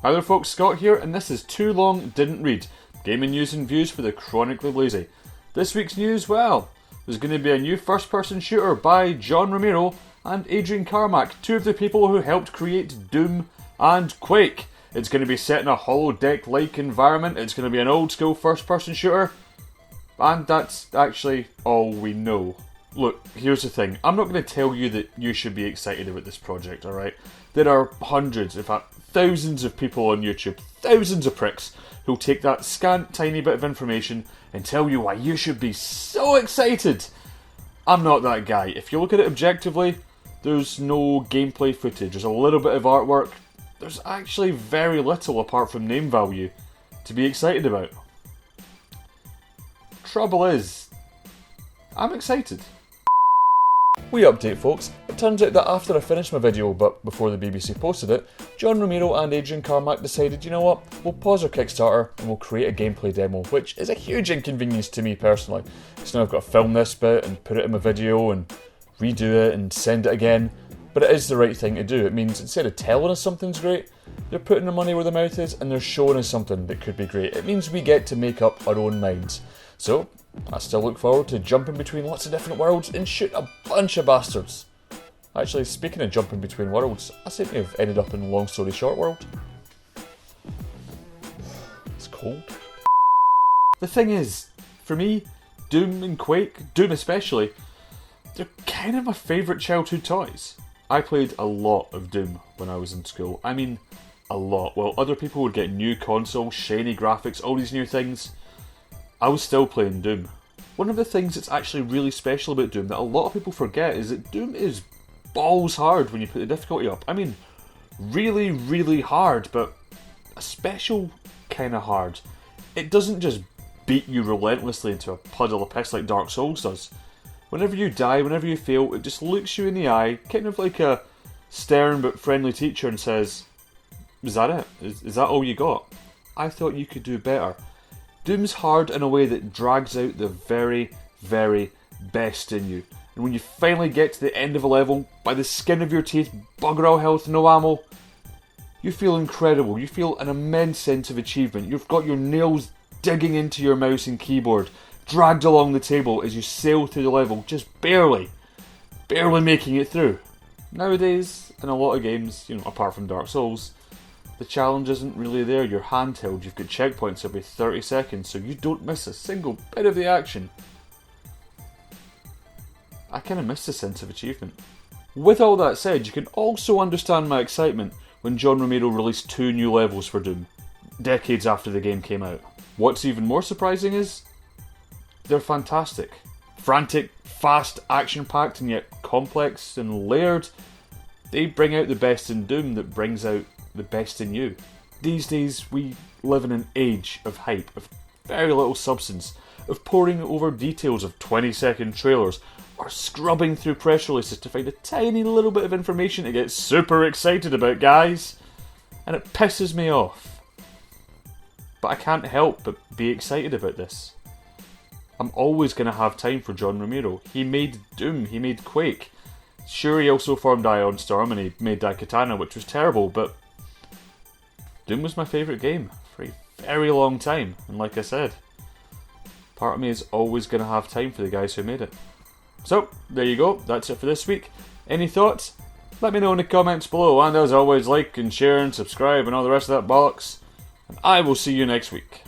Hi there folks, Scott here, and this is Too Long Didn't Read, gaming news and views for the chronically lazy. This week's news, well, there's going to be a new first-person shooter by John Romero and Adrian Carmack, two of the people who helped create Doom and Quake. It's going to be set in a holodeck-like environment, it's going to be an old-school first-person shooter, and that's actually all we know. Look, here's the thing, I'm not going to tell you that you should be excited about this project, alright? There are hundreds, in fact thousands of people on YouTube, thousands of pricks, who'll take that scant tiny bit of information and tell you why you should be so excited. I'm not that guy. If you look at it objectively, there's no gameplay footage, there's a little bit of artwork, there's actually very little apart from name value to be excited about. Trouble is, I'm excited. We update folks, it turns out that after I finished my video, but before the BBC posted it, John Romero and Adrian Carmack decided, you know what, we'll pause our Kickstarter and we'll create a gameplay demo, which is a huge inconvenience to me personally. So now I've got to film this bit and put it in my video and redo it and send it again, but it is the right thing to do. It means instead of telling us something's great, they're putting their money where their mouth is and they're showing us something that could be great. It means we get to make up our own minds. So, I still look forward to jumping between lots of different worlds and shoot a bunch of bastards. Actually, speaking of jumping between worlds, I seem to have ended up in Long Story Short world. It's cold. The thing is, for me, Doom and Quake, Doom especially, they're kind of my favourite childhood toys. I played a lot of Doom when I was in school. I mean, a lot. While other people would get new consoles, shiny graphics, all these new things, I was still playing Doom. One of the things that's actually really special about Doom that a lot of people forget is that Doom is balls hard when you put the difficulty up. I mean, really, really hard, but a special kind of hard. It doesn't just beat you relentlessly into a puddle of piss like Dark Souls does. Whenever you die, whenever you fail, it just looks you in the eye, kind of like a stern but friendly teacher and says, is that it? Is that all you got? I thought you could do better. Doom's hard in a way that drags out the very, very best in you. And when you finally get to the end of a level, by the skin of your teeth, bugger all health, no ammo, you feel incredible. You feel an immense sense of achievement. You've got your nails digging into your mouse and keyboard, dragged along the table as you sail through the level, just barely making it through. Nowadays, in a lot of games, apart from Dark Souls, the challenge isn't really there. You're handheld, you've got checkpoints every 30 seconds, so you don't miss a single bit of the action. I kind of miss the sense of achievement. With all that said, you can also understand my excitement when John Romero released 2 new levels for Doom, decades after the game came out. What's even more surprising is, they're fantastic. Frantic, fast, action-packed, and yet complex and layered. They bring out the best in Doom that brings out the best in you. These days we live in an age of hype, of very little substance, of poring over details of 20-second trailers, or scrubbing through press releases to find a tiny little bit of information to get super excited about, guys. And it pisses me off. But I can't help but be excited about this. I'm always going to have time for John Romero. He made Doom, he made Quake. Sure, he also formed Ion Storm and he made Daikatana, which was terrible, but Doom was my favourite game for a very long time, and like I said, part of me is always going to have time for the guys who made it. So, there you go, that's it for this week. Any thoughts? Let me know in the comments below, and as always, like and share and subscribe and all the rest of that bollocks, and I will see you next week.